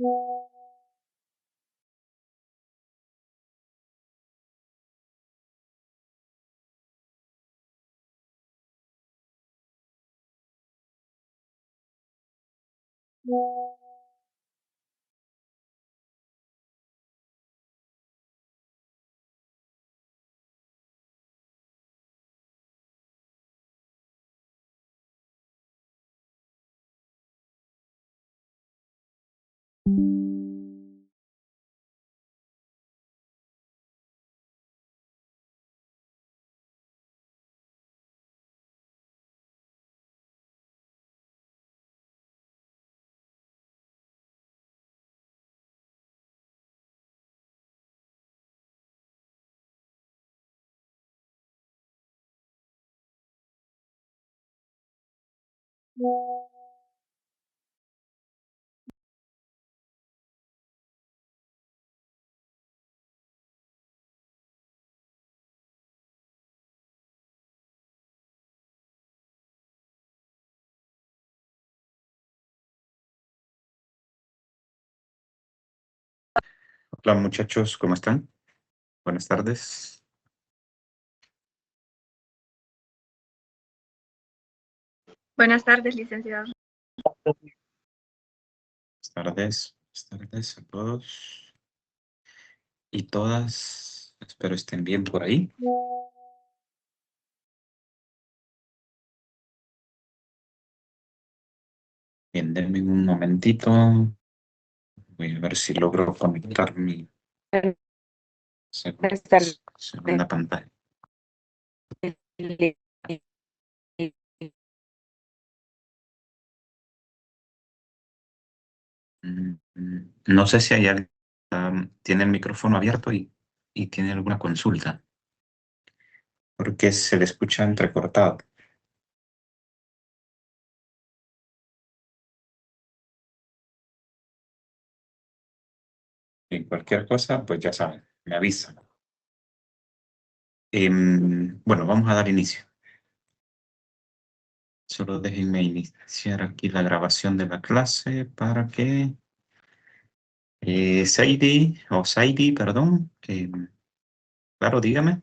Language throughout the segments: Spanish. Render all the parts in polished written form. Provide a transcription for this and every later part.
Hola muchachos, ¿cómo están? Buenas tardes. Buenas tardes, licenciado. Buenas tardes a todos y todas. Espero estén bien por ahí. Bien, denme un momentito. Voy a ver si logro conectar mi Buenas tardes. segunda pantalla. No sé si hay alguien tiene el micrófono abierto y tiene alguna consulta, porque se le escucha entrecortado. En cualquier cosa, pues ya saben, me avisan. Bueno, vamos a dar inicio. Solo déjenme iniciar aquí la grabación de la clase para que Saidi, perdón, claro, dígame.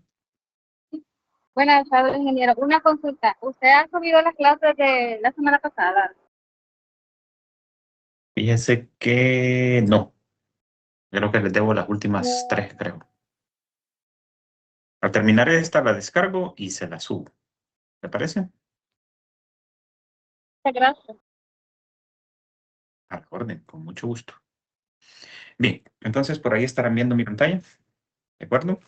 Buenas tardes, ingeniero. Una consulta. ¿Usted ha subido las clases de la semana pasada? Fíjese que no, creo que les debo las últimas 3, creo. Al terminar esta la descargo y se la subo. ¿Te parece? Muchas gracias. A la orden, con mucho gusto. Bien, entonces por ahí estarán viendo mi pantalla, ¿de acuerdo?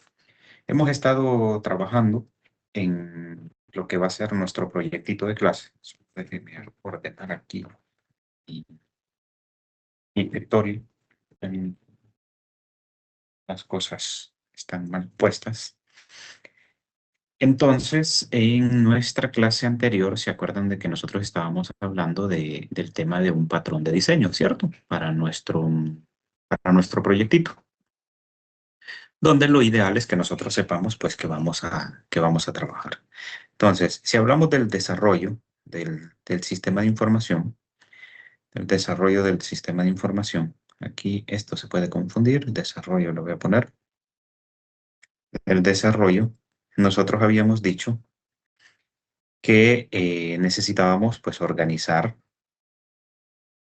Hemos estado trabajando en lo que va a ser nuestro proyectito de clase. Déjenme ordenar aquí mi escritorio. Las cosas están mal puestas. Entonces, en nuestra clase anterior, ¿se acuerdan de que nosotros estábamos hablando del tema de un patrón de diseño, ¿cierto? Para nuestro proyectito, donde lo ideal es que nosotros sepamos, pues, que vamos a trabajar. Entonces, si hablamos del desarrollo del sistema de información, aquí esto se puede confundir, desarrollo lo voy a poner. El desarrollo, nosotros habíamos dicho que necesitábamos pues organizar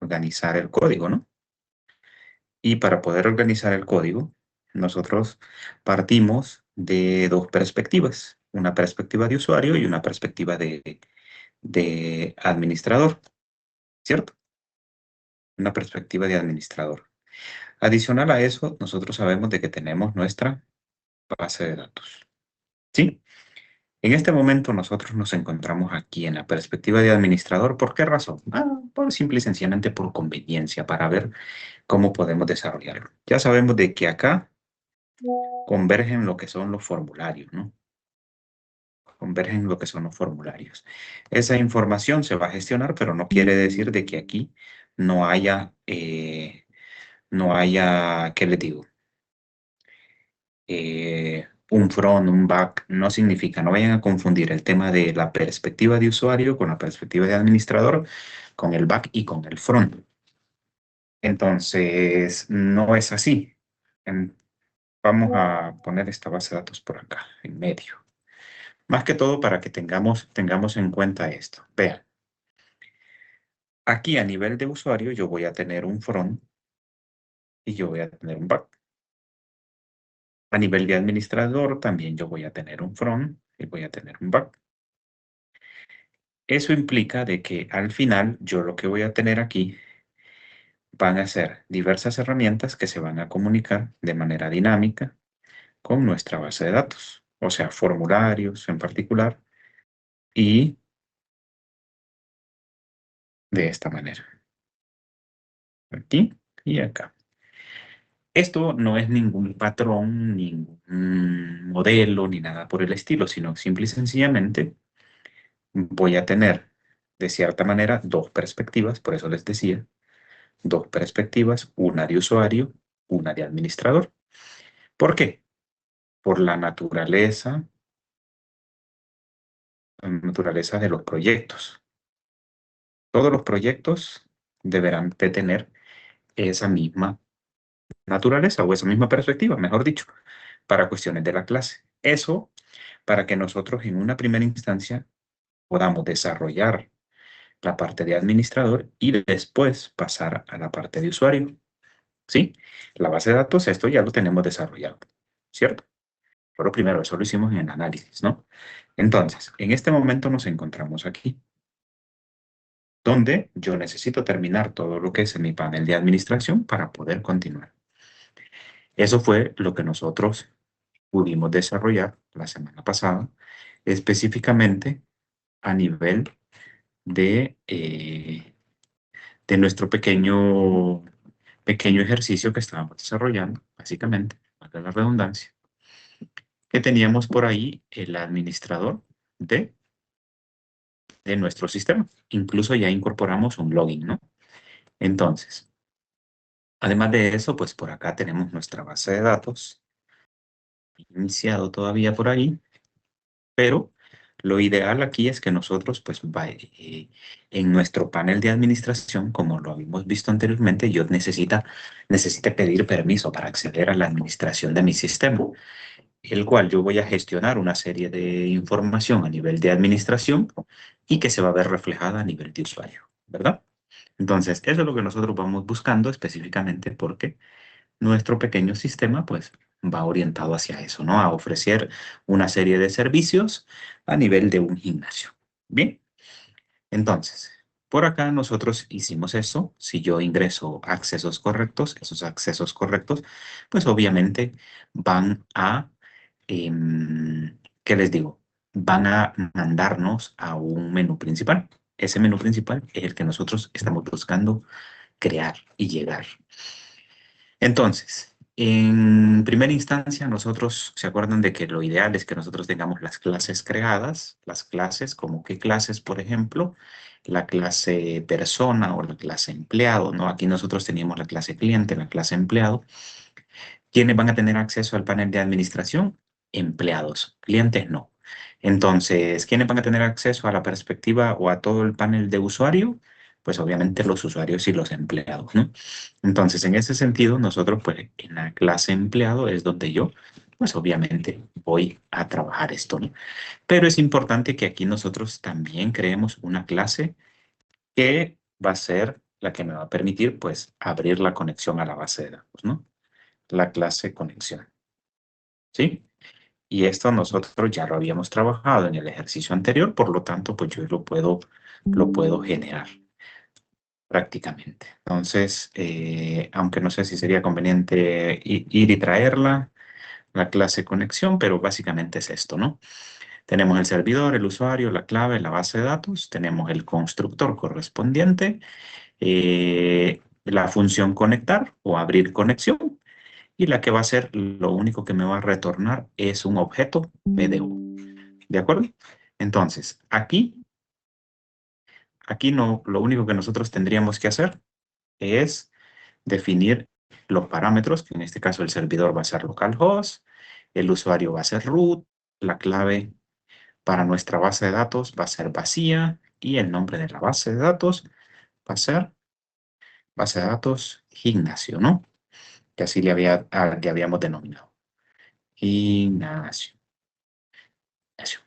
el código, ¿no? Y para poder organizar el código, nosotros partimos de dos perspectivas, una perspectiva de usuario y una perspectiva de administrador, ¿cierto? Una perspectiva de administrador. Adicional a eso, nosotros sabemos de que tenemos nuestra base de datos, ¿sí? En este momento nosotros nos encontramos aquí en la perspectiva de administrador. ¿Por qué razón? Por simple y sencillamente por conveniencia, para ver cómo podemos desarrollarlo. Ya sabemos de que acá convergen lo que son los formularios, ¿no? Convergen lo que son los formularios. Esa información se va a gestionar, pero no quiere decir de que aquí no haya, ¿qué les digo? Un front, un back, no significa, no vayan a confundir el tema de la perspectiva de usuario con la perspectiva de administrador, con el back y con el front. Entonces, no es así. Vamos a poner esta base de datos por acá, en medio. Más que todo para que tengamos en cuenta esto. Vean, aquí a nivel de usuario yo voy a tener un front y yo voy a tener un back. A nivel de administrador también yo voy a tener un front y voy a tener un back. Eso implica de que al final yo lo que voy a tener aquí van a ser diversas herramientas que se van a comunicar de manera dinámica con nuestra base de datos, o sea, formularios en particular y de esta manera, aquí y acá. Esto no es ningún patrón, ningún modelo, ni nada por el estilo, sino simple y sencillamente voy a tener, de cierta manera, dos perspectivas, por eso les decía, dos perspectivas, una de usuario, una de administrador. ¿Por qué? Por la naturaleza de los proyectos. Todos los proyectos deberán de tener esa misma naturaleza o esa misma perspectiva, mejor dicho, para cuestiones de la clase. Eso para que nosotros en una primera instancia podamos desarrollar la parte de administrador y después pasar a la parte de usuario. ¿Sí? La base de datos, esto ya lo tenemos desarrollado, ¿cierto? Pero primero, eso lo hicimos en el análisis, ¿no? Entonces, en este momento nos encontramos aquí, donde yo necesito terminar todo lo que es en mi panel de administración para poder continuar. Eso fue lo que nosotros pudimos desarrollar la semana pasada, específicamente a nivel de nuestro pequeño ejercicio que estábamos desarrollando, básicamente, para la redundancia, que teníamos por ahí el administrador de, de nuestro sistema. Incluso ya incorporamos un login, ¿no? Entonces, además de eso, pues por acá tenemos nuestra base de datos, iniciado todavía por ahí, pero lo ideal aquí es que nosotros, pues, en nuestro panel de administración, como lo habíamos visto anteriormente, yo necesite pedir permiso para acceder a la administración de mi sistema, el cual yo voy a gestionar una serie de información a nivel de administración y que se va a ver reflejada a nivel de usuario, ¿verdad? Entonces, eso es lo que nosotros vamos buscando específicamente porque nuestro pequeño sistema pues va orientado hacia eso, ¿no? A ofrecer una serie de servicios a nivel de un gimnasio. Bien, entonces, por acá nosotros hicimos eso. Si yo ingreso accesos correctos, esos accesos correctos, pues obviamente van a, ¿qué les digo? Van a mandarnos a un menú principal. Ese menú principal es el que nosotros estamos buscando crear y llegar. Entonces, en primera instancia, nosotros, ¿se acuerdan de que lo ideal es que nosotros tengamos las clases creadas? Las clases, como qué clases, por ejemplo, la clase persona o la clase empleado, ¿no? Aquí nosotros teníamos la clase cliente, la clase empleado. ¿Quiénes van a tener acceso al panel de administración? Empleados, clientes no. Entonces, ¿quiénes van a tener acceso a la perspectiva o a todo el panel de usuario? Pues obviamente los usuarios y los empleados, ¿no? Entonces, en ese sentido, nosotros, pues, en la clase empleado es donde yo, pues, obviamente voy a trabajar esto, ¿no? Pero es importante que aquí nosotros también creemos una clase que va a ser la que me va a permitir, pues, abrir la conexión a la base de datos, ¿no? La clase conexión, ¿sí? Y esto nosotros ya lo habíamos trabajado en el ejercicio anterior, por lo tanto, pues yo lo puedo generar prácticamente. Entonces, aunque no sé si sería conveniente ir y traerla, la clase conexión, pero básicamente es esto, ¿no? Tenemos el servidor, el usuario, la clave, la base de datos, tenemos el constructor correspondiente, la función conectar o abrir conexión, y la que va a ser lo único que me va a retornar es un objeto PDU. ¿De acuerdo? Entonces, aquí no, lo único que nosotros tendríamos que hacer es definir los parámetros, que en este caso el servidor va a ser localhost, el usuario va a ser root, la clave para nuestra base de datos va a ser vacía y el nombre de la base de datos va a ser base de datos Ignacio, ¿no? Que así le habíamos denominado. Ignacio. Ignacio.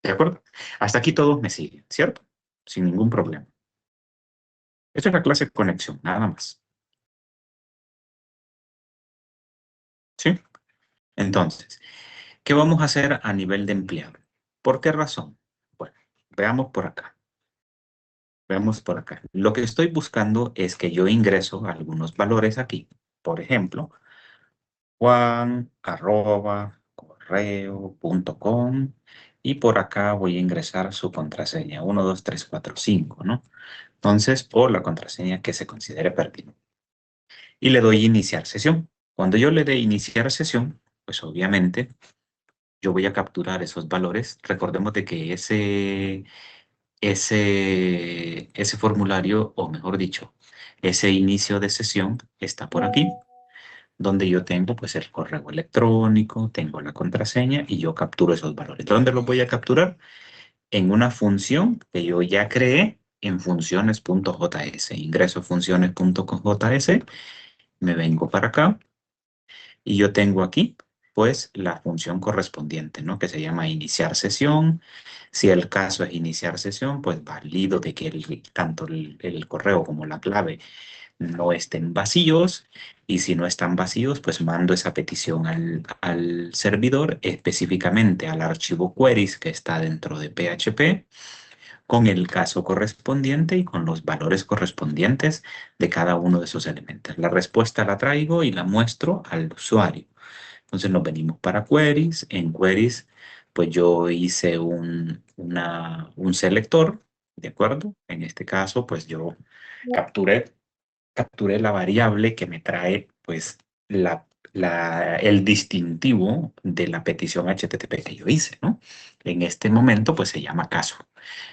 ¿De acuerdo? Hasta aquí todos me siguen, ¿cierto? Sin ningún problema. Esta es la clase de conexión, nada más. ¿Sí? Entonces, ¿qué vamos a hacer a nivel de empleado? ¿Por qué razón? Bueno, veamos por acá. Veamos por acá. Lo que estoy buscando es que yo ingreso algunos valores aquí. Por ejemplo, juan@correo.com y por acá voy a ingresar su contraseña 1, 2, 3, 4, 5, ¿no? Entonces, o la contraseña que se considere pertinente. Y le doy iniciar sesión. Cuando yo le dé iniciar sesión, pues obviamente yo voy a capturar esos valores. Recordemos de que ese formulario, o mejor dicho, ese inicio de sesión está por aquí, donde yo tengo pues el correo electrónico, tengo la contraseña y yo capturo esos valores. ¿Dónde los voy a capturar? En una función que yo ya creé en funciones.js. Ingreso funciones.js, me vengo para acá y yo tengo aquí pues la función correspondiente, ¿no? Que se llama iniciar sesión. Si el caso es iniciar sesión, pues valido de que tanto el correo como la clave no estén vacíos, y si no están vacíos, pues mando esa petición al servidor, específicamente al archivo queries que está dentro de PHP, con el caso correspondiente y con los valores correspondientes de cada uno de esos elementos. La respuesta la traigo y la muestro al usuario. Entonces nos venimos para queries. En queries, pues yo hice un selector, ¿de acuerdo? En este caso, pues yo capturé la variable que me trae, pues, el distintivo de la petición HTTP que yo hice, ¿no? En este momento, pues, se llama caso.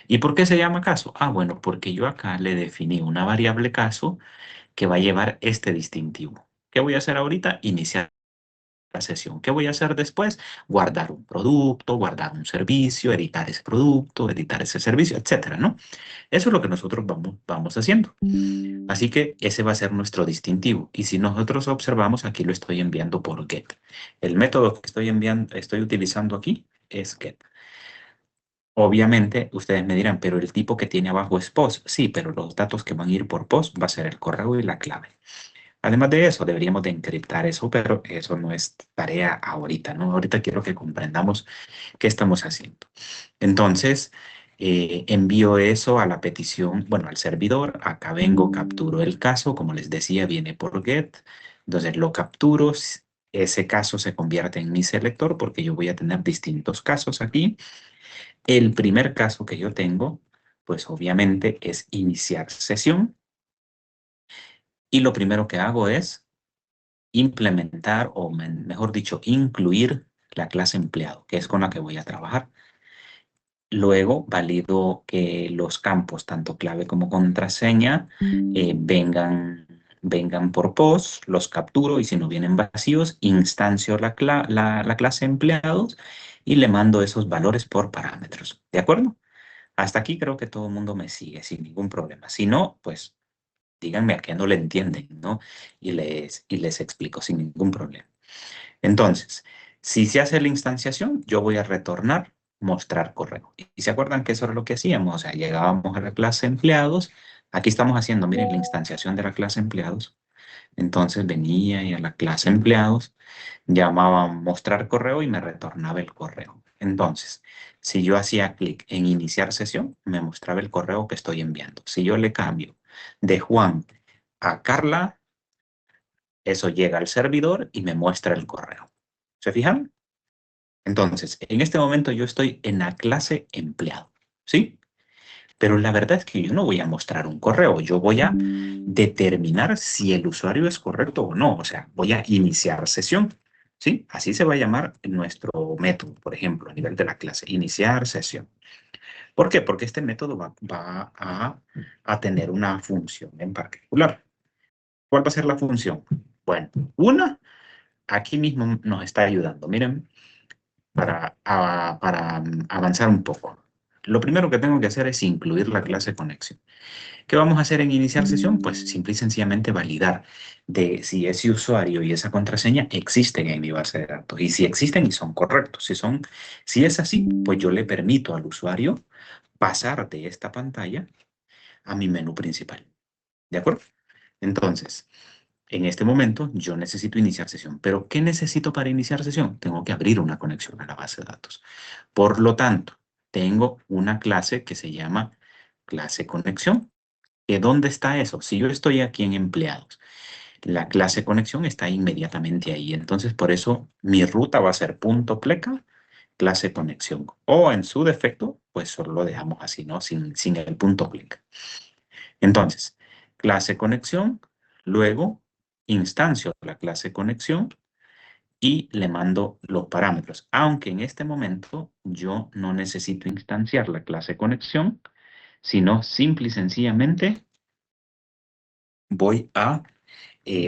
¿Y por qué se llama caso? Ah, bueno, porque yo acá le definí una variable caso que va a llevar este distintivo. ¿Qué voy a hacer ahorita? Iniciar la sesión. ¿Qué voy a hacer después? Guardar un producto, guardar un servicio, editar ese producto, editar ese servicio, etcétera, ¿no? Eso es lo que nosotros vamos haciendo. Así que ese va a ser nuestro distintivo. Y si nosotros observamos, aquí lo estoy enviando por get. El método que estoy utilizando aquí es get. Obviamente, ustedes me dirán, pero el tipo que tiene abajo es post. Sí, pero los datos que van a ir por post va a ser el correo y la clave. Además de eso, deberíamos de encriptar eso, pero eso no es tarea ahorita, ¿no? Ahorita quiero que comprendamos qué estamos haciendo. Entonces, envío eso a la petición, bueno, al servidor. Acá vengo, capturo el caso, como les decía, viene por get. Entonces lo capturo. Ese caso se convierte en mi selector porque yo voy a tener distintos casos aquí. El primer caso que yo tengo, pues obviamente es iniciar sesión. Y lo primero que hago es implementar, o mejor dicho, incluir la clase empleado, que es con la que voy a trabajar. Luego valido que los campos, tanto clave como contraseña, vengan por post, los capturo y si no vienen vacíos, instancio la clase empleados y le mando esos valores por parámetros. ¿De acuerdo? Hasta aquí creo que todo el mundo me sigue sin ningún problema. Si no, pues díganme a qué no le entienden, ¿no? Y les explico sin ningún problema. Entonces, si se hace la instanciación, yo voy a retornar mostrar correo. Y se acuerdan que eso era lo que hacíamos, o sea, llegábamos a la clase empleados, aquí estamos haciendo, miren, la instanciación de la clase empleados. Entonces venía y a la clase empleados, llamaba mostrar correo y me retornaba el correo. Entonces, si yo hacía clic en iniciar sesión, me mostraba el correo que estoy enviando. Si yo le cambio de Juan a Carla, eso llega al servidor y me muestra el correo. ¿Se fijan? Entonces, en este momento yo estoy en la clase empleado, ¿sí? Pero la verdad es que yo no voy a mostrar un correo, yo voy a determinar si el usuario es correcto o no, o sea, voy a iniciar sesión, ¿sí? Así se va a llamar nuestro método, por ejemplo, a nivel de la clase, iniciar sesión. ¿Por qué? Porque este método va a tener una función en particular. ¿Cuál va a ser la función? Bueno, una, aquí mismo nos está ayudando. Miren, para avanzar un poco. lo primero que tengo que hacer es incluir la clase conexión. ¿Qué vamos a hacer en iniciar sesión? Pues simple y sencillamente validar de si ese usuario y esa contraseña existen en mi base de datos. Y si existen y son correctos. Si es así, pues yo le permito al usuario pasar de esta pantalla a mi menú principal. ¿De acuerdo? Entonces, en este momento yo necesito iniciar sesión. ¿Pero qué necesito para iniciar sesión? Tengo que abrir una conexión a la base de datos. Por lo tanto, tengo una clase que se llama clase conexión. ¿Dónde está eso? Si yo estoy aquí en empleados, la clase conexión está inmediatamente ahí. Entonces, por eso mi ruta va a ser punto pleca, clase conexión. O en su defecto, pues solo lo dejamos así, ¿no? Sin el punto pleca. Entonces, clase conexión, luego instancio la clase conexión y le mando los parámetros. Aunque en este momento yo no necesito instanciar la clase conexión, sino simple y sencillamente voy a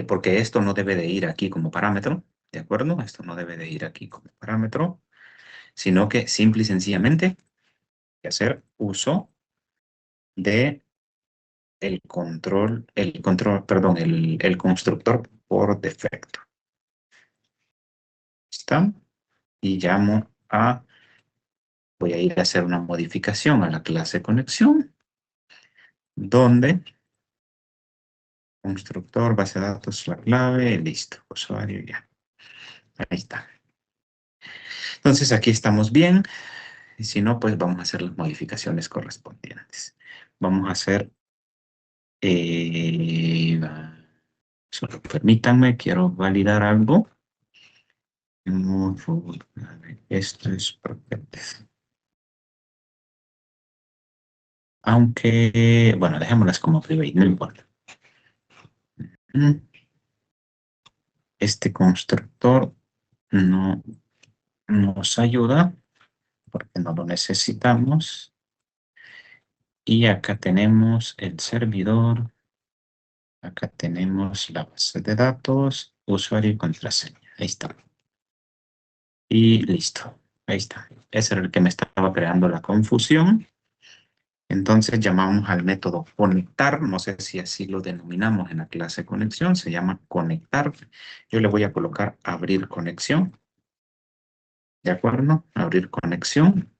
porque esto no debe de ir aquí como parámetro, ¿de acuerdo? Esto no debe de ir aquí como parámetro, sino que simple y sencillamente hay que hacer uso de perdón, el constructor por defecto. ¿Está? Y voy a ir a hacer una modificación a la clase conexión, donde constructor, base de datos, la clave, listo, usuario, ya. Ahí está. Entonces aquí estamos bien. Y si no, pues vamos a hacer las modificaciones correspondientes. Vamos a hacer, eh, solo permítanme, quiero validar algo. Esto es perfecto. Aunque, bueno, dejémoslas como private, no importa. Este constructor no nos ayuda porque no lo necesitamos. Y acá tenemos el servidor. Acá tenemos la base de datos, usuario y contraseña. Ahí está. Y listo. Ahí está. Ese era el que me estaba creando la confusión. Entonces llamamos al método conectar. No sé si así lo denominamos en la clase conexión. Se llama conectar. Yo le voy a colocar abrir conexión. ¿De acuerdo? Abrir conexión.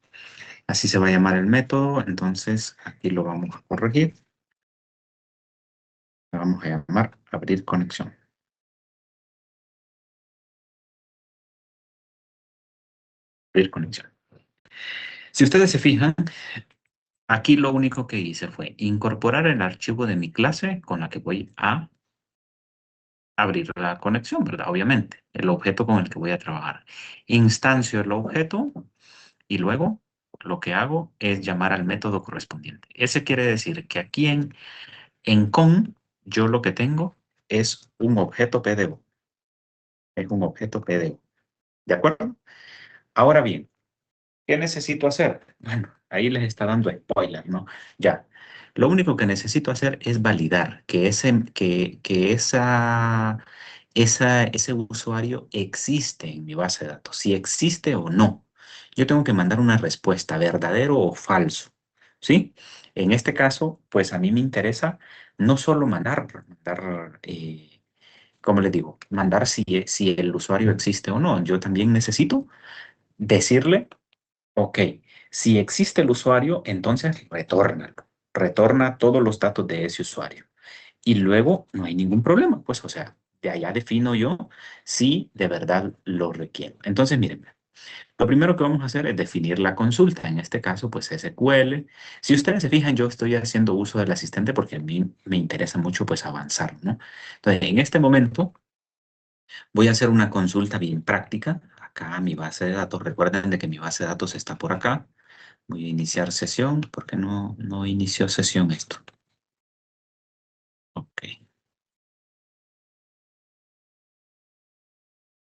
Así se va a llamar el método. Entonces aquí lo vamos a corregir. Le vamos a llamar abrir conexión. Abrir conexión. Si ustedes se fijan, aquí lo único que hice fue incorporar el archivo de mi clase con la que voy a abrir la conexión, ¿verdad? Obviamente, el objeto con el que voy a trabajar. Instancio el objeto y luego lo que hago es llamar al método correspondiente. Ese quiere decir que aquí en con yo lo que tengo es un objeto PDO. Es un objeto PDO. ¿De acuerdo? Ahora bien, ¿qué necesito hacer? Bueno, ahí les está dando spoiler, ¿no? Ya. Lo único que necesito hacer es validar ese usuario existe en mi base de datos, si existe o no. Yo tengo que mandar una respuesta, verdadero o falso, ¿sí? En este caso, pues a mí me interesa no solo ¿cómo les digo? Mandar si el usuario existe o no. Yo también necesito decirle. Ok, si existe el usuario, entonces retórnalo. Retorna todos los datos de ese usuario. Y luego no hay ningún problema, pues, o sea, de allá defino yo si de verdad lo requiero. Entonces, miren, lo primero que vamos a hacer es definir la consulta. En este caso, pues SQL. Si ustedes se fijan, yo estoy haciendo uso del asistente porque a mí me interesa mucho, pues, avanzar, ¿no? Entonces, en este momento voy a hacer una consulta bien práctica. Acá mi base de datos. Recuerden de que mi base de datos está por acá. Voy a iniciar sesión porque no inició sesión esto. Ok.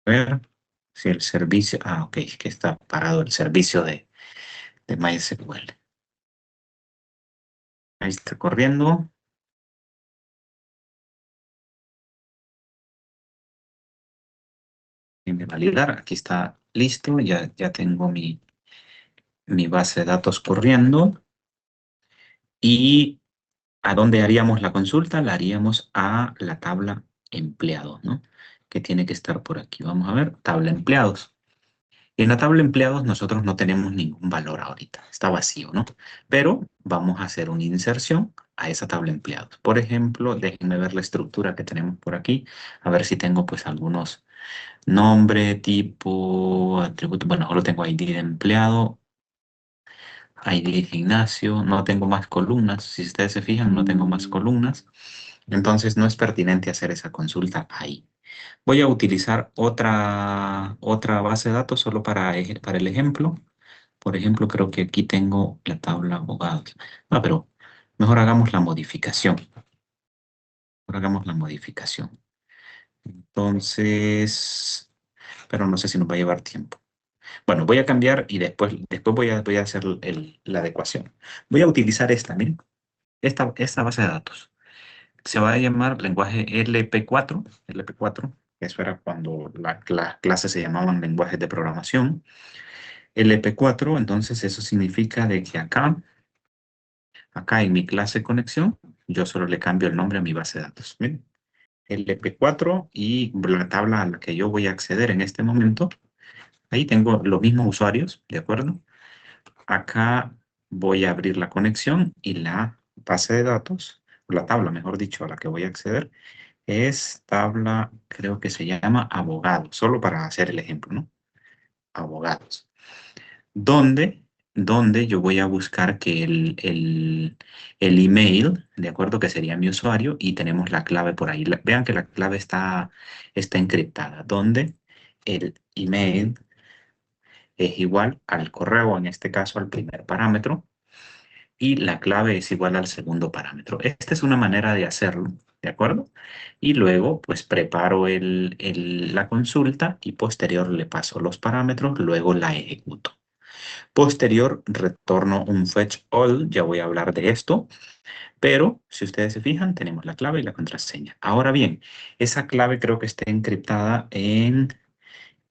A ver si el servicio. Ah, ok, que está parado el servicio de MySQL. Ahí está corriendo. Tiene que validar. Aquí está listo. Ya tengo mi base de datos corriendo. ¿Y a dónde haríamos la consulta? La haríamos a la tabla empleados, ¿no? Que tiene que estar por aquí. Vamos a ver, tabla empleados. En la tabla empleados nosotros no tenemos ningún valor ahorita, está vacío, ¿no? Pero vamos a hacer una inserción a esa tabla empleados. Por ejemplo, déjenme ver la estructura que tenemos por aquí, a ver si tengo pues algunos nombre, tipo, atributo, bueno, solo tengo ID de empleado, ID de Ignacio, no tengo más columnas, si ustedes se fijan, no tengo más columnas, entonces no es pertinente hacer esa consulta ahí. Voy a utilizar otra base de datos solo para el ejemplo. Por ejemplo, creo que aquí tengo la tabla abogados. Ah, pero mejor hagamos la modificación. Mejor hagamos la modificación. Entonces, pero no sé si nos va a llevar tiempo. Bueno, voy a cambiar y después voy a hacer la adecuación. Voy a utilizar esta, miren, esta base de datos. Se va a llamar lenguaje LP4, LP4, que eso era cuando las clases se llamaban lenguajes de programación. LP4, entonces eso significa de que acá en mi clase conexión, yo solo le cambio el nombre a mi base de datos. Miren, LP4 y la tabla a la que yo voy a acceder en este momento, ahí tengo los mismos usuarios, ¿de acuerdo? Acá voy a abrir la conexión y la base de datos, la tabla, mejor dicho, a la que voy a acceder, es tabla, creo que se llama abogados, solo para hacer el ejemplo, ¿no? Abogados. Donde, donde yo voy a buscar que el email, ¿de acuerdo? Que sería mi usuario y tenemos la clave por ahí. Vean que la clave está encriptada, donde el email es igual al correo, en este caso al primer parámetro, y la clave es igual al segundo parámetro. Esta es una manera de hacerlo, ¿de acuerdo? Y luego, pues preparo la consulta y posterior le paso los parámetros, luego la ejecuto. Posterior, retorno un fetch all, ya voy a hablar de esto, pero si ustedes se fijan, tenemos la clave y la contraseña. Ahora bien, esa clave creo que está encriptada en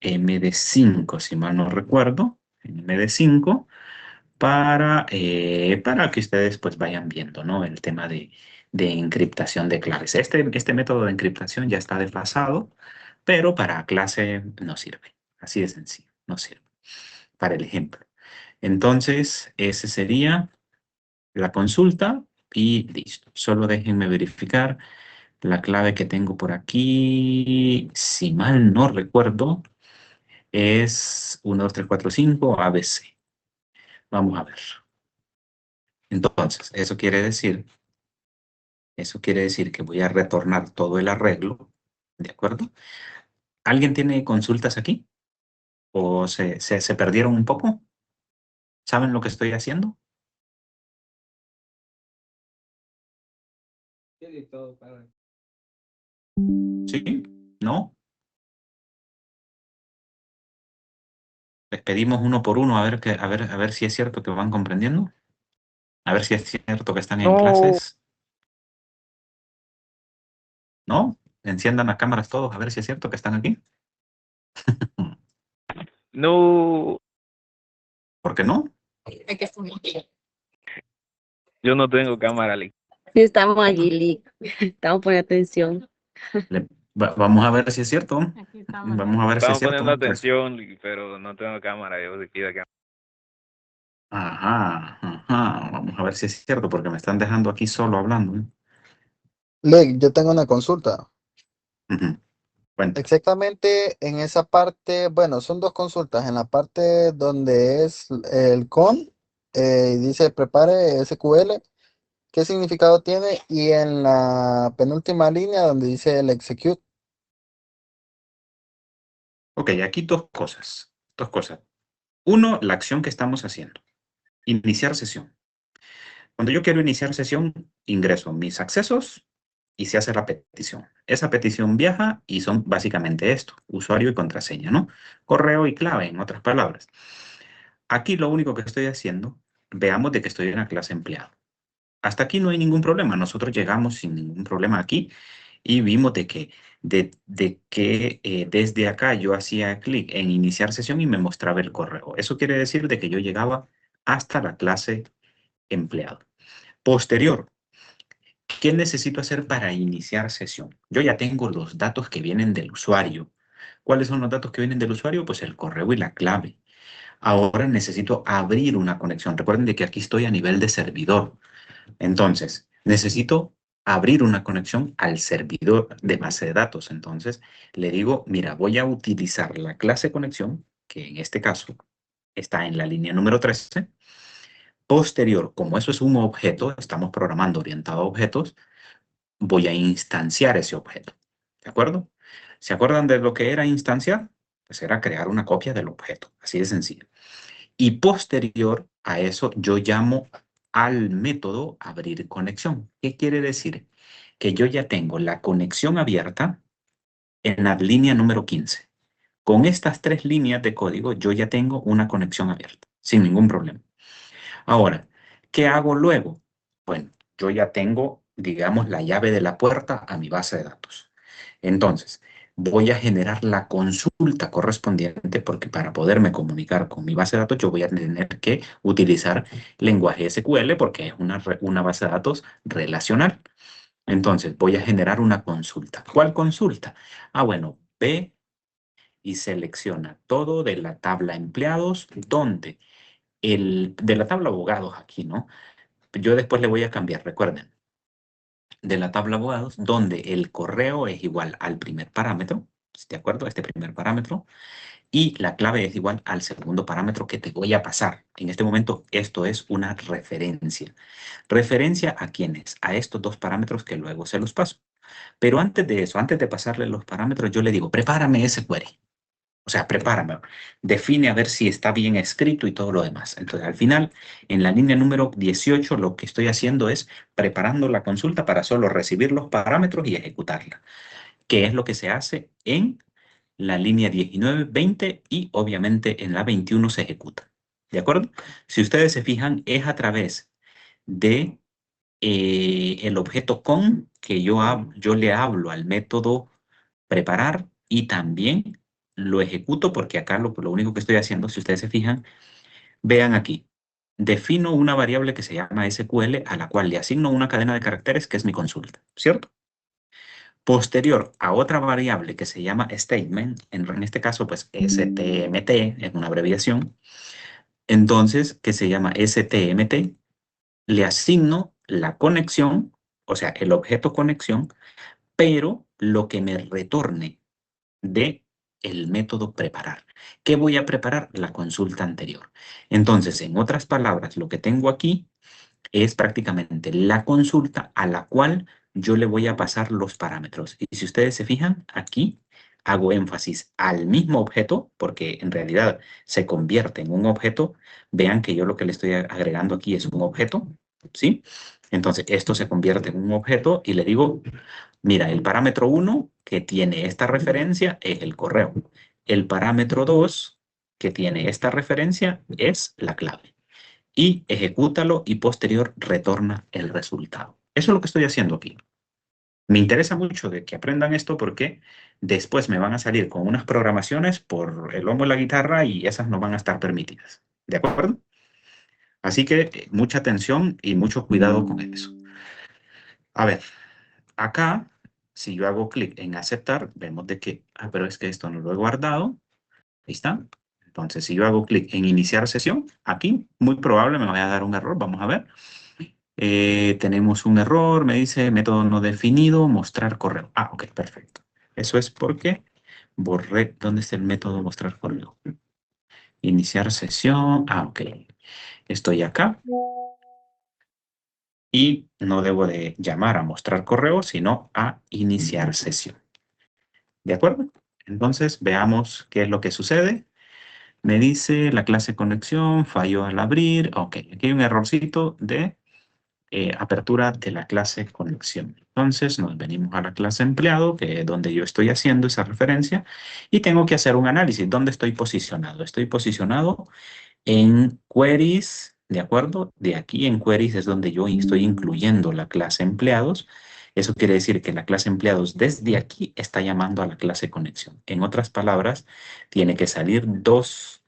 MD5, si mal no recuerdo, en MD5, para que ustedes pues vayan viendo, ¿no? El tema de encriptación de claves. Este método de encriptación ya está desfasado, pero para clase no sirve. Así de sencillo, no sirve. Para el ejemplo. Entonces, ese sería la consulta y listo. Solo déjenme verificar la clave que tengo por aquí. Si mal no recuerdo, es 1, 2, 3, 4, 5 ABC. Vamos a ver. Entonces, eso quiere decir que voy a retornar todo el arreglo, ¿de acuerdo? ¿Alguien tiene consultas aquí? ¿O se perdieron un poco? ¿Saben lo que estoy haciendo? ¿Sí? ¿No? Les pedimos uno por uno a ver si es cierto que van comprendiendo. A ver si es cierto que están en No, clases. ¿No? Enciendan las cámaras todos a ver si es cierto que están aquí. no, ¿Por qué no? yo no tengo cámara, Lee. Sí, estamos aquí, Lick. Estamos poniendo atención. Vamos a ver si es cierto. Aquí estamos. Vamos a ver si es Estamos cierto. poniendo atención, Lee, pero no tengo cámara, yo de aquí de acá. Ajá, ajá. Vamos a ver si es cierto porque me están dejando aquí solo hablando. Leg, yo tengo una consulta. Ujú. Cuenta. Exactamente en esa parte, bueno, son dos consultas. En la parte donde es el con, dice prepare SQL, ¿qué significado tiene? Y en la penúltima línea donde dice el execute. Ok, aquí dos cosas. Dos cosas. Uno, la acción que estamos haciendo. Iniciar sesión. Cuando yo quiero iniciar sesión, ingreso mis accesos y se hace la petición. Esa petición viaja y son básicamente esto, usuario y contraseña, ¿no? Correo y clave, en otras palabras. Aquí lo único que estoy haciendo, veamos de que estoy en una clase empleado. Hasta aquí no hay ningún problema. Nosotros llegamos sin ningún problema aquí y vimos de que desde acá yo hacía clic en iniciar sesión y me mostraba el correo. Eso quiere decir de que yo llegaba hasta la clase empleado. Posterior, ¿qué necesito hacer para iniciar sesión? Yo ya tengo los datos que vienen del usuario. ¿Cuáles son los datos que vienen del usuario? Pues el correo y la clave. Ahora necesito abrir una conexión. Recuerden de que aquí estoy a nivel de servidor. Entonces, necesito abrir una conexión al servidor de base de datos. Entonces, le digo, mira, voy a utilizar la clase conexión, que en este caso está en la línea número 13. Posterior, como eso es un objeto, estamos programando orientado a objetos, voy a instanciar ese objeto. ¿De acuerdo? ¿Se acuerdan de lo que era instanciar? Pues era crear una copia del objeto. Así de sencillo. Y posterior a eso, yo llamo al método abrir conexión. ¿Qué quiere decir? Que yo ya tengo la conexión abierta en la línea número 15. Con estas 3 líneas de código, yo ya tengo una conexión abierta, sin ningún problema. Ahora, ¿qué hago luego? Bueno, yo ya tengo, digamos, la llave de la puerta a mi base de datos. Entonces, voy a generar la consulta correspondiente porque para poderme comunicar con mi base de datos yo voy a tener que utilizar lenguaje SQL porque es una base de datos relacional. Entonces, voy a generar una consulta. ¿Cuál consulta? Bueno, ve y selecciona todo de la tabla empleados, donde de la tabla abogados aquí, ¿no? Yo después le voy a cambiar, recuerden, de la tabla abogados, donde el correo es igual al primer parámetro, ¿de acuerdo? Este primer parámetro, y la clave es igual al segundo parámetro que te voy a pasar. En este momento, esto es una referencia. ¿Referencia a quiénes? A estos 2 parámetros que luego se los paso. Pero antes de eso, antes de pasarle los parámetros, yo le digo, prepárame ese query. O sea, prepárame, define a ver si está bien escrito y todo lo demás. Entonces, al final, en la línea número 18, lo que estoy haciendo es preparando la consulta para solo recibir los parámetros y ejecutarla, que es lo que se hace en la línea 19, 20 y obviamente en la 21 se ejecuta. ¿De acuerdo? Si ustedes se fijan, es a través de el objeto con que yo le hablo al método preparar y también lo ejecuto porque acá lo único que estoy haciendo, si ustedes se fijan, vean aquí, defino una variable que se llama SQL a la cual le asigno una cadena de caracteres que es mi consulta, ¿cierto? Posterior a otra variable que se llama statement, en este caso pues STMT es una abreviación, entonces que se llama STMT, le asigno la conexión, o sea, el objeto conexión, pero lo que me retorne de el método preparar. ¿Qué voy a preparar? La consulta anterior. Entonces, en otras palabras, lo que tengo aquí es prácticamente la consulta a la cual yo le voy a pasar los parámetros. Y si ustedes se fijan, aquí hago énfasis al mismo objeto, porque en realidad se convierte en un objeto. Vean que yo lo que le estoy agregando aquí es un objeto, ¿sí? Entonces, esto se convierte en un objeto y le digo, mira, el parámetro 1 que tiene esta referencia es el correo. El parámetro 2 que tiene esta referencia es la clave. Y ejecútalo y posterior retorna el resultado. Eso es lo que estoy haciendo aquí. Me interesa mucho de que aprendan esto porque después me van a salir con unas programaciones por el lomo de la guitarra y esas no van a estar permitidas. ¿De acuerdo? Así que mucha atención y mucho cuidado con eso. A ver, acá, si yo hago clic en aceptar, vemos de que, pero es que esto no lo he guardado. Ahí está. Entonces, si yo hago clic en iniciar sesión, aquí muy probable me vaya a dar un error. Vamos a ver. Tenemos un error, me dice método no definido, mostrar correo. Ok, perfecto. Eso es porque borré, ¿dónde está el método mostrar correo? Iniciar sesión. Ok. Estoy acá. Y no debo de llamar a mostrar correo, sino a iniciar sesión. ¿De acuerdo? Entonces, veamos qué es lo que sucede. Me dice la clase conexión, falló al abrir. Ok, aquí hay un errorcito de apertura de la clase conexión. Entonces, nos venimos a la clase empleado, que es donde yo estoy haciendo esa referencia, y tengo que hacer un análisis. ¿Dónde estoy posicionado? Estoy posicionado en queries, ¿de acuerdo? De aquí en queries es donde yo estoy incluyendo la clase empleados. Eso quiere decir que la clase empleados desde aquí está llamando a la clase conexión. En otras palabras, tiene que salir dos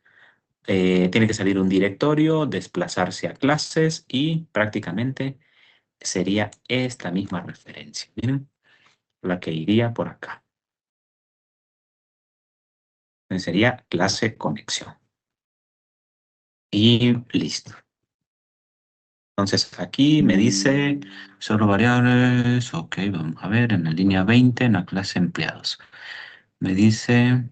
tiene que salir un directorio, desplazarse a clases y prácticamente sería esta misma referencia. Miren, la que iría por acá. Entonces sería clase conexión. Y listo. Entonces aquí me dice solo variables. Ok, vamos a ver en la línea 20 en la clase empleados. Me dice...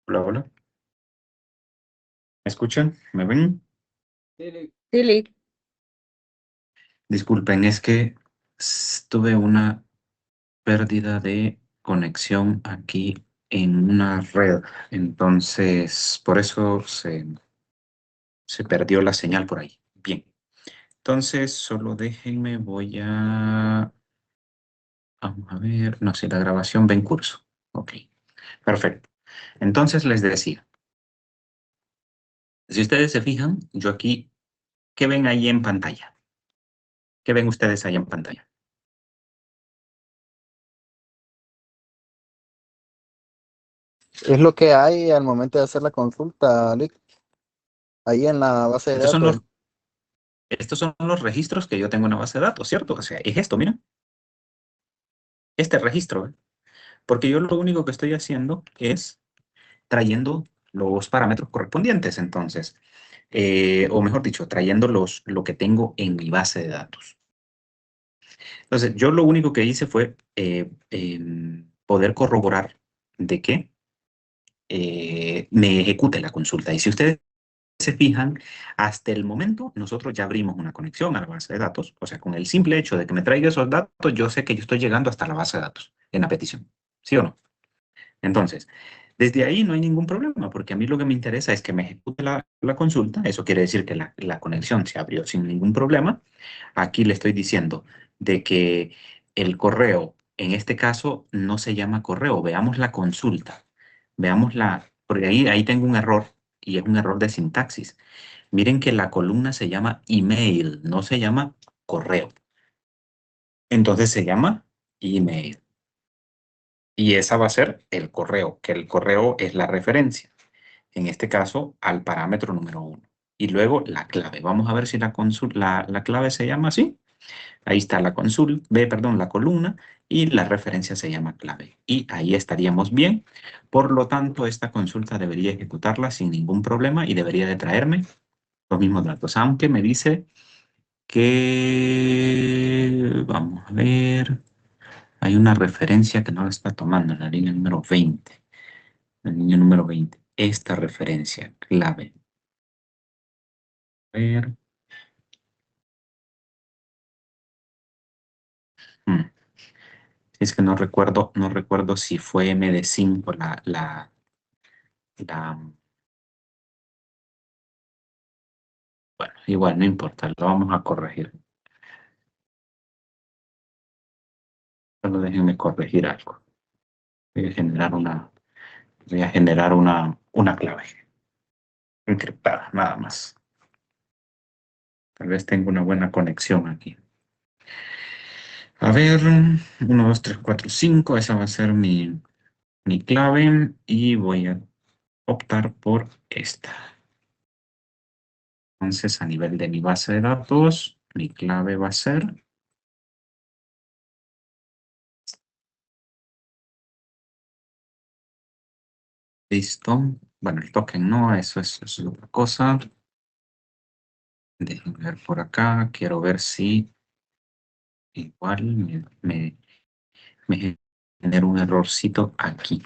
Hola, hola. ¿Me escuchan? ¿Me ven? Sí, Lick. Disculpen, es que tuve una pérdida de conexión aquí en una red. Entonces, por eso se perdió la señal por ahí. Bien. Entonces, solo déjenme, vamos a ver, no sé, la grabación va en curso. Ok, perfecto. Entonces les decía, si ustedes se fijan, yo aquí, ¿qué ven ahí en pantalla? ¿Qué ven ustedes ahí en pantalla? Es lo que hay al momento de hacer la consulta, Lick, ahí en la base de Estos son datos. estos son los registros que yo tengo en la base de datos, ¿cierto? O sea, es esto, miren, este registro, ¿eh? Porque yo lo único que estoy haciendo es trayendo los parámetros correspondientes, entonces, o mejor dicho, trayendo lo que tengo en mi base de datos. Entonces, yo lo único que hice fue poder corroborar de que me ejecute la consulta. Y si ustedes se fijan, hasta el momento nosotros ya abrimos una conexión a la base de datos. O sea, con el simple hecho de que me traiga esos datos, yo sé que yo estoy llegando hasta la base de datos en la petición. ¿Sí o no? Entonces, desde ahí no hay ningún problema, porque a mí lo que me interesa es que me ejecute la consulta. Eso quiere decir que la conexión se abrió sin ningún problema. Aquí le estoy diciendo de que el correo, en este caso, no se llama correo. Veamos la consulta. Veamos porque ahí tengo un error y es un error de sintaxis. Miren que la columna se llama email, no se llama correo. Entonces se llama email. Y esa va a ser el correo, que el correo es la referencia. En este caso, al parámetro número 1. Y luego la clave. Vamos a ver si la clave se llama así. Ahí está la consulta, perdón, la columna y la referencia se llama clave. Y ahí estaríamos bien. Por lo tanto, esta consulta debería ejecutarla sin ningún problema y debería de traerme los mismos datos, aunque me dice que, vamos a ver, hay una referencia que no la está tomando en la línea número 20. La línea número 20. Esta referencia, clave. A ver. Es que no recuerdo si fue MD5 la, bueno, igual no importa, lo vamos a corregir. Solo déjenme corregir algo. Voy a generar una clave encriptada, nada más. Tal vez tenga una buena conexión aquí. A ver, 1, 2, 3, 4, 5. Esa va a ser mi clave y voy a optar por esta. Entonces, a nivel de mi base de datos, mi clave va a ser listo. Bueno, el token no, eso es otra cosa. Déjenme ver por acá. Quiero ver si igual me genera un errorcito aquí.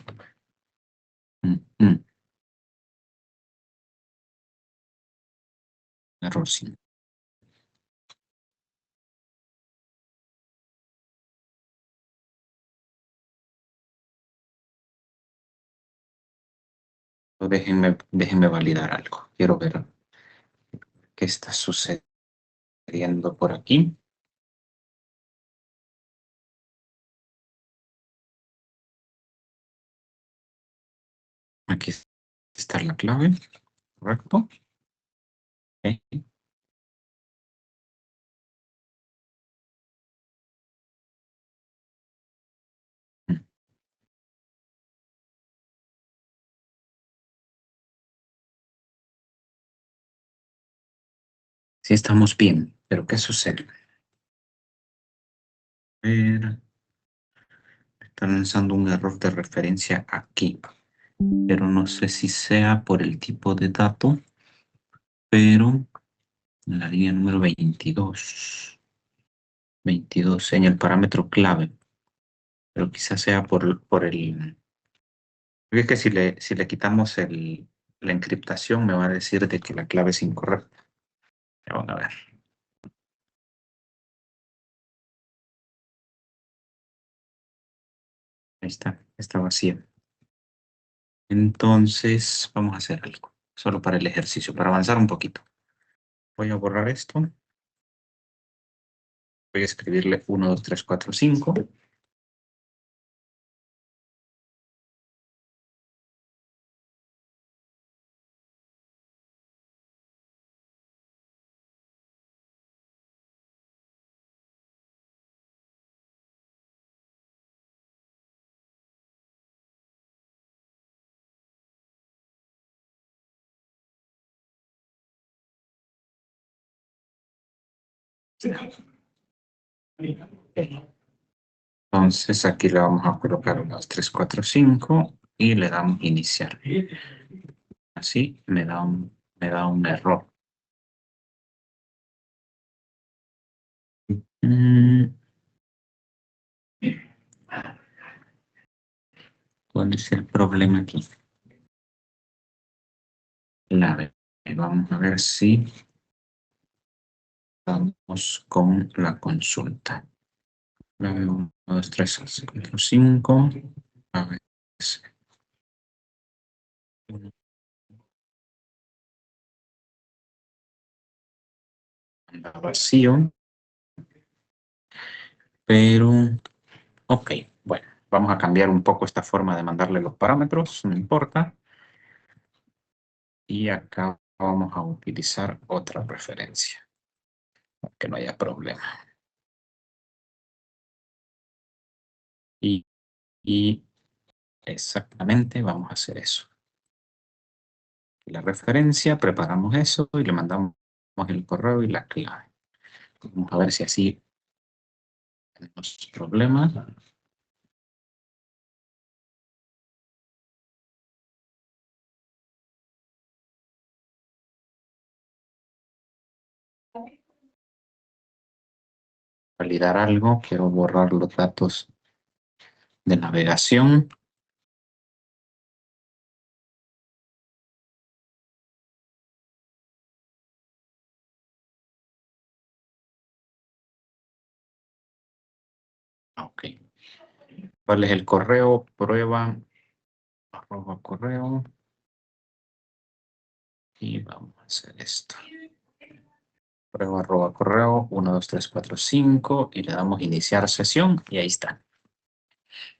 Errorcito. Déjenme validar algo. Quiero ver qué está sucediendo por aquí. Aquí está la clave, ¿correcto? Ok. Sí estamos bien, pero ¿qué sucede? A ver, está lanzando un error de referencia aquí, pero no sé si sea por el tipo de dato, pero en la línea número 22 en el parámetro clave, pero quizás sea por el... Es que si le quitamos la encriptación me va a decir de que la clave es incorrecta. Ya van a ver. Ahí está vacía. Entonces, vamos a hacer algo, solo para el ejercicio, para avanzar un poquito. Voy a borrar esto. Voy a escribirle 1, 2, 3, 4, 5. Entonces aquí le vamos a colocar 1, 2, 3, 4, 5 y le damos iniciar. Así me da un error. ¿Cuál es el problema aquí? Vamos a ver si vamos con la consulta. 1, 2, 3, 4, 5. A ver. Anda vacío. Pero, ok, bueno, vamos a cambiar un poco esta forma de mandarle los parámetros, no importa. Y acá vamos a utilizar otra referencia, que no haya problema. Y exactamente vamos a hacer eso. La referencia, preparamos eso y le mandamos el correo y la clave. Vamos a ver si así Tenemos problemas. Validar algo, quiero borrar los datos de navegación. Ok. ¿Cuál es el correo? Prueba, arroba correo. Y vamos a hacer esto. Prueba arroba correo 1, 2, 3, 4, 5 y le damos iniciar sesión y ahí está.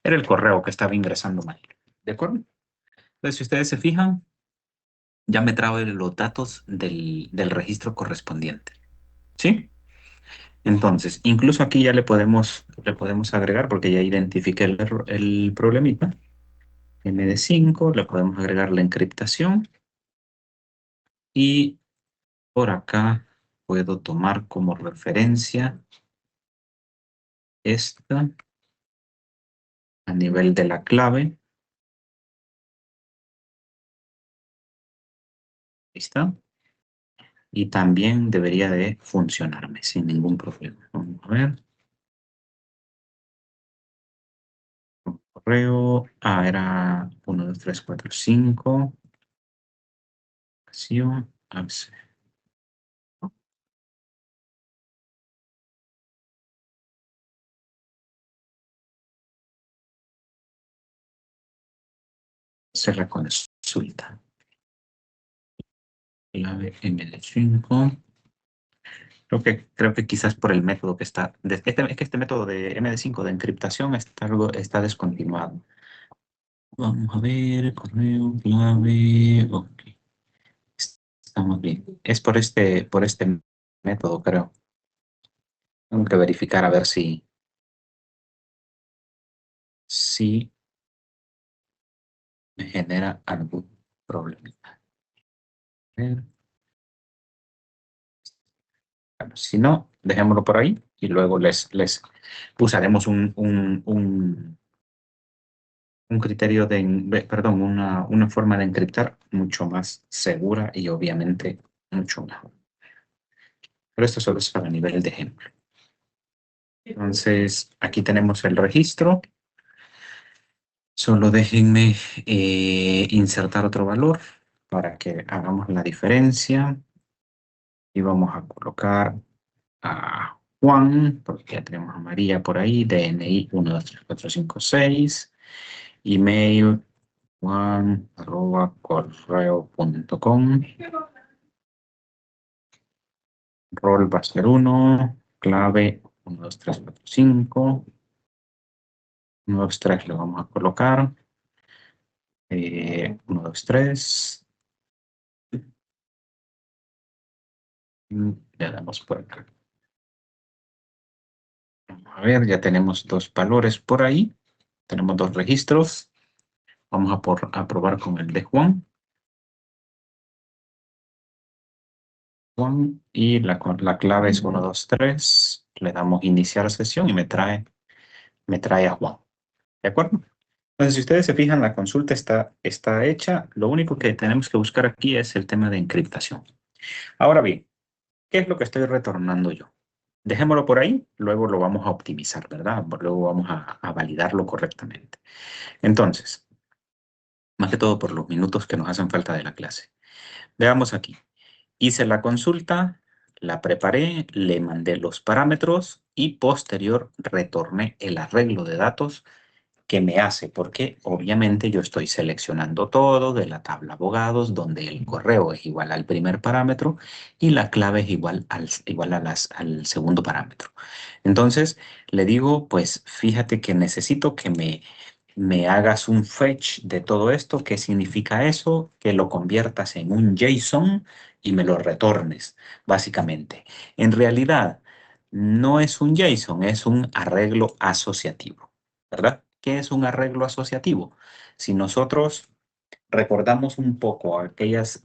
Era el correo que estaba ingresando mal. ¿De acuerdo? Entonces, si ustedes se fijan, ya me trae los datos del registro correspondiente. ¿Sí? Entonces, incluso aquí ya le podemos agregar, porque ya identifiqué el problemita. MD5, le podemos agregar la encriptación. Y por acá puedo tomar como referencia esta a nivel de la clave. ¿Listo? Y también debería de funcionarme sin ningún problema. Vamos a ver. Correo. Era 1, 2, 3, 4, 5. Acción. Se la consulta. Clave MD5. Creo que quizás por el método que está. Es que este método de MD5 de encriptación está descontinuado. Vamos a ver, correo, clave. Ok. Estamos bien. Es por este método, creo. Tengo que verificar a ver si me genera algún problema. A ver. Bueno, si no, dejémoslo por ahí y luego les usaremos un criterio perdón, una forma de encriptar mucho más segura y obviamente mucho mejor. Pero esto solo es para nivel de ejemplo. Entonces, aquí tenemos el registro. Solo déjenme insertar otro valor para que hagamos la diferencia. Y vamos a colocar a Juan, porque ya tenemos a María por ahí, DNI 1, 2, 3, 4, 5, 6, email juan@correo.com, rol va a ser 1, clave 1, 2, 3, 4, 5, 1, 2, 3 lo vamos a colocar, 1, 2, 3, le damos por acá. Vamos a ver, ya tenemos dos valores por ahí, tenemos dos registros. Vamos a probar con el de Juan. Y la clave es 1, 2, 3. Le damos iniciar sesión y me trae a Juan. ¿De acuerdo? Entonces, si ustedes se fijan, la consulta está hecha. Lo único que tenemos que buscar aquí es el tema de encriptación. Ahora bien, ¿qué es lo que estoy retornando yo? Dejémoslo por ahí, luego lo vamos a optimizar, ¿verdad? Luego vamos a validarlo correctamente. Entonces, más que todo por los minutos que nos hacen falta de la clase. Veamos aquí. Hice la consulta, la preparé, le mandé los parámetros y posterior retorné el arreglo de datos que me hace, porque obviamente yo estoy seleccionando todo de la tabla abogados, donde el correo es igual al primer parámetro y la clave es igual al segundo parámetro. Entonces le digo, pues fíjate que necesito que me hagas un fetch de todo esto. ¿Qué significa eso? Que lo conviertas en un JSON y me lo retornes, básicamente. En realidad, no es un JSON, es un arreglo asociativo, ¿verdad? ¿Qué es un arreglo asociativo? Si nosotros recordamos un poco aquellas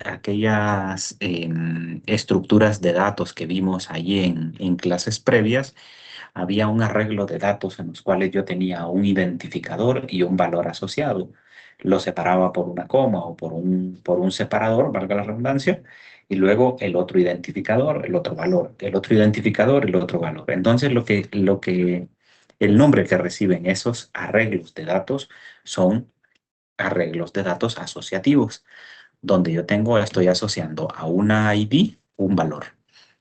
estructuras de datos que vimos allí en clases previas, había un arreglo de datos en los cuales yo tenía un identificador y un valor asociado. Lo separaba por una coma o por un separador, valga la redundancia, y luego el otro identificador, el otro valor, el otro identificador, el otro valor. Entonces, el nombre que reciben esos arreglos de datos son arreglos de datos asociativos, donde estoy asociando a una ID un valor.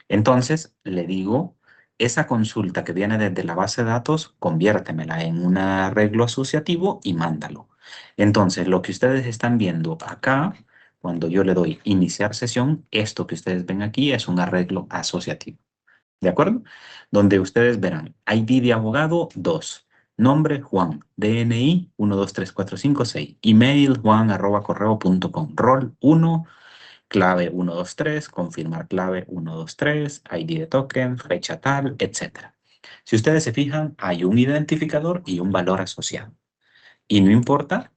Entonces, le digo, esa consulta que viene desde la base de datos, conviértemela en un arreglo asociativo y mándalo. Entonces, lo que ustedes están viendo acá, cuando yo le doy iniciar sesión, esto que ustedes ven aquí es un arreglo asociativo. ¿De acuerdo? Donde ustedes verán ID de abogado 2, nombre Juan, DNI 123456, email juan@correo.com, rol 1, clave 123, confirmar clave 123, ID de token, fecha tal, etc. Si ustedes se fijan, hay un identificador y un valor asociado. Y no importa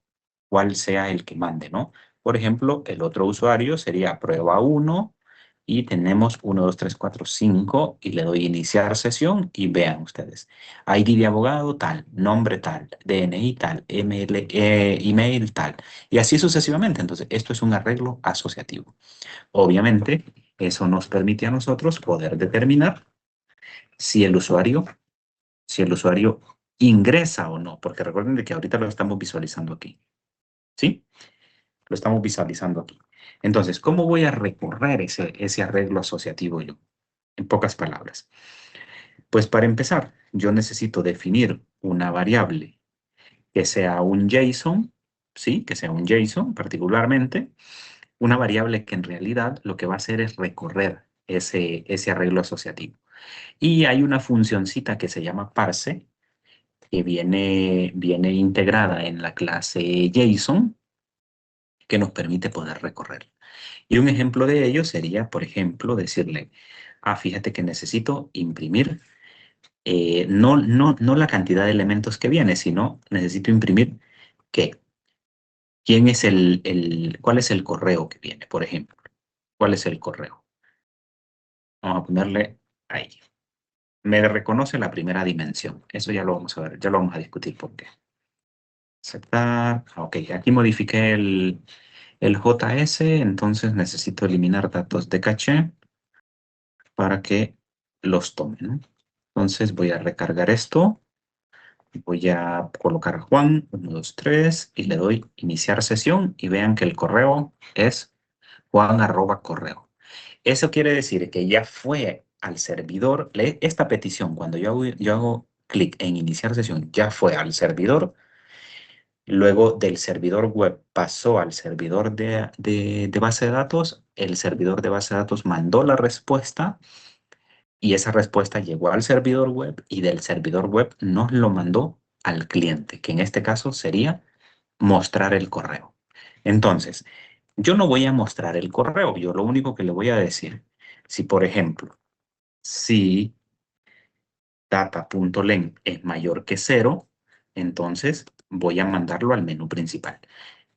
cuál sea el que mande, ¿no? Por ejemplo, el otro usuario sería prueba 1 y tenemos 1, 2, 3, 4, 5 y le doy iniciar sesión y vean ustedes. ID de abogado tal, nombre tal, DNI tal, email tal y así sucesivamente. Entonces, esto es un arreglo asociativo. Obviamente, eso nos permite a nosotros poder determinar si el usuario ingresa o no, porque recuerden de que ahorita lo estamos visualizando aquí. ¿Sí? Lo estamos visualizando aquí. Entonces, ¿cómo voy a recorrer ese arreglo asociativo yo? En pocas palabras. Pues para empezar, yo necesito definir una variable que sea un JSON, ¿sí? Que sea un JSON particularmente, una variable que en realidad lo que va a hacer es recorrer ese arreglo asociativo. Y hay una funcioncita que se llama parse, que viene integrada en la clase JSON, que nos permite poder recorrer. Y un ejemplo de ello sería, por ejemplo, decirle, fíjate que necesito imprimir, no la cantidad de elementos que viene, sino necesito imprimir qué. ¿Cuál es el correo que viene, por ejemplo? ¿Cuál es el correo? Vamos a ponerle ahí. Me reconoce la primera dimensión. Eso ya lo vamos a ver, ya lo vamos a discutir por qué. Aceptar. Ok, aquí modifiqué el JS, entonces necesito eliminar datos de caché para que los tome, ¿no? Entonces voy a recargar esto, voy a colocar a Juan, 1, 2, 3, y le doy iniciar sesión y vean que el correo es juan@correo. Eso quiere decir que ya fue al servidor, esta petición, cuando yo hago clic en iniciar sesión, ya fue al servidor, luego del servidor web pasó al servidor de base de datos, el servidor de base de datos mandó la respuesta, y esa respuesta llegó al servidor web y del servidor web nos lo mandó al cliente, que en este caso sería mostrar el correo. Entonces, yo no voy a mostrar el correo, yo lo único que le voy a decir, si por ejemplo, si data.len es mayor que 0, entonces voy a mandarlo al menú principal.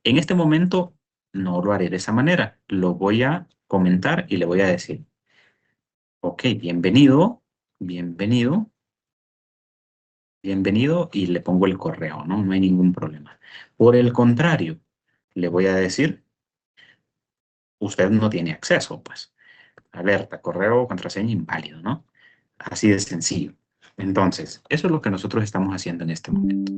En este momento no lo haré de esa manera, lo voy a comentar y le voy a decir, ok, bienvenido, bienvenido, bienvenido, y le pongo el correo, ¿no? No hay ningún problema. Por el contrario, le voy a decir, usted no tiene acceso, pues. Alerta, correo, contraseña inválido, ¿no? Así de sencillo. Entonces, eso es lo que nosotros estamos haciendo en este momento.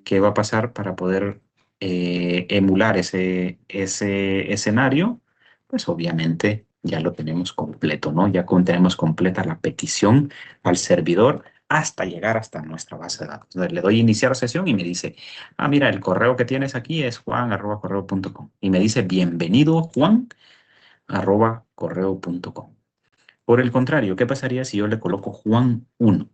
¿Qué va a pasar para poder emular ese escenario? Pues obviamente ya lo tenemos completo, ¿no? Ya tenemos completa la petición al servidor hasta llegar hasta nuestra base de datos. Entonces, le doy iniciar sesión y me dice, mira, el correo que tienes aquí es juan@correo.com. Y me dice, bienvenido Juan@correo.com. Por el contrario, ¿qué pasaría si yo le coloco Juan 1?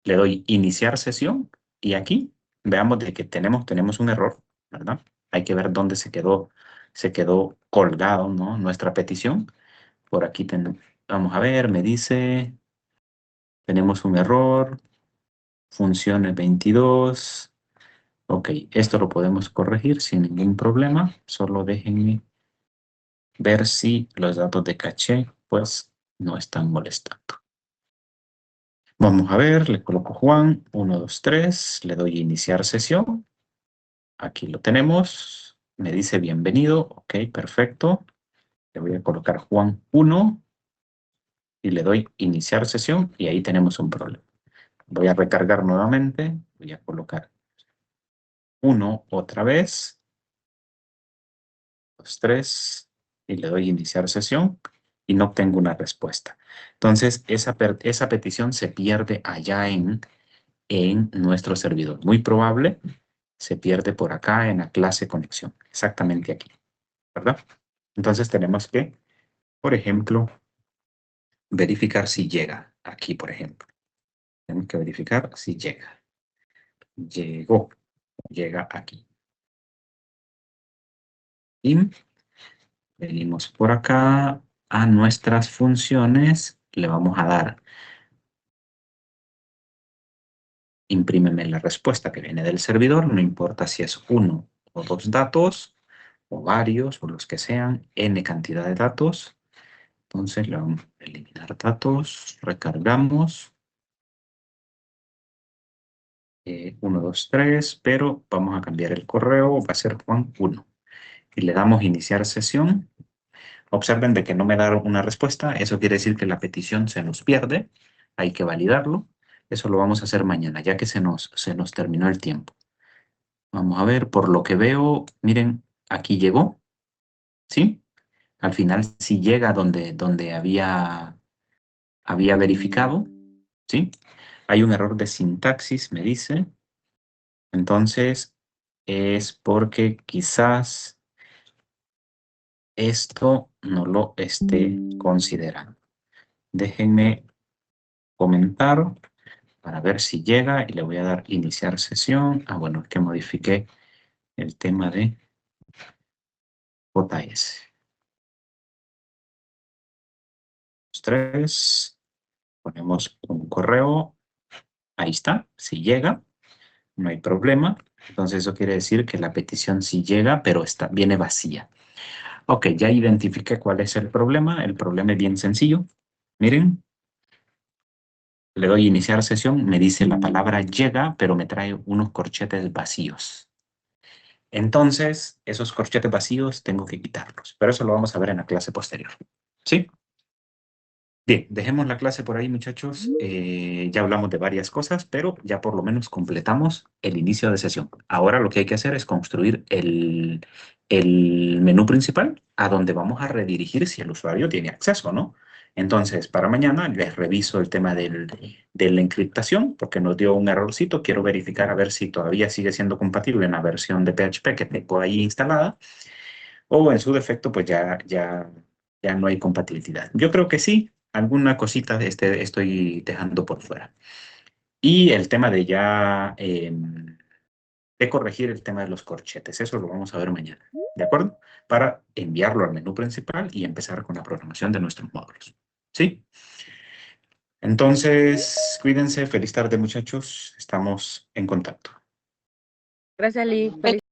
Le doy iniciar sesión y aquí veamos de que tenemos un error, ¿verdad? Hay que ver dónde se quedó colgado, ¿no? Nuestra petición. Por aquí vamos a ver, me dice, tenemos un error, funciones 22. Ok, esto lo podemos corregir sin ningún problema. Solo déjenme ver si los datos de caché, pues, no están molestando. Vamos a ver, le coloco Juan, 1, 2, 3, le doy iniciar sesión. Aquí lo tenemos. Me dice bienvenido. Ok, perfecto. Le voy a colocar Juan 1 y le doy iniciar sesión y ahí tenemos un problema. Voy a recargar nuevamente. Voy a colocar 1 otra vez. 2, 3 y le doy iniciar sesión y no obtengo una respuesta. Entonces, esa petición se pierde allá en nuestro servidor. Muy probable se pierde por acá en la clase conexión. Exactamente aquí, ¿verdad? Entonces tenemos que, por ejemplo, verificar si llega aquí, por ejemplo. Tenemos que verificar si llega. Llegó. Llega aquí. Y venimos por acá a nuestras funciones. Le vamos a dar imprímeme la respuesta que viene del servidor, no importa si es 1 o 2 datos, o varios, o los que sean, n cantidad de datos. Entonces le vamos a eliminar datos, recargamos. 1, 2, 3, pero vamos a cambiar el correo, va a ser Juan 1. Y le damos iniciar sesión. Observen de que no me da una respuesta, eso quiere decir que la petición se nos pierde, hay que validarlo. Eso lo vamos a hacer mañana, ya que se nos terminó el tiempo. Vamos a ver, por lo que veo, miren, aquí llegó, ¿sí? Al final sí llega donde había verificado, ¿sí? Hay un error de sintaxis, me dice. Entonces, es porque quizás esto no lo esté considerando. Déjenme comentar para ver si llega y le voy a dar iniciar sesión. Ah, bueno, es que modifiqué el tema de JS. 3, ponemos un correo, ahí está, si llega, no hay problema. Entonces eso quiere decir que la petición sí llega, pero viene vacía. Ok, ya identifiqué cuál es el problema. El problema es bien sencillo. Miren, le doy iniciar sesión, me dice la palabra llega, pero me trae unos corchetes vacíos. Entonces, esos corchetes vacíos tengo que quitarlos, pero eso lo vamos a ver en la clase posterior. ¿Sí? Bien, dejemos la clase por ahí, muchachos. Ya hablamos de varias cosas, pero ya por lo menos completamos el inicio de sesión. Ahora lo que hay que hacer es construir el menú principal a donde vamos a redirigir si el usuario tiene acceso, ¿no? Entonces, para mañana les reviso el tema de la encriptación, porque nos dio un errorcito. Quiero verificar a ver si todavía sigue siendo compatible en la versión de PHP que tengo ahí instalada, o en su defecto, pues ya no hay compatibilidad. Yo creo que sí, alguna cosita estoy dejando por fuera. Y el tema de corregir el tema de los corchetes, eso lo vamos a ver mañana, ¿de acuerdo? Para enviarlo al menú principal y empezar con la programación de nuestros módulos, ¿sí? Entonces, cuídense, feliz tarde, muchachos, estamos en contacto. Gracias, Lee. Feliz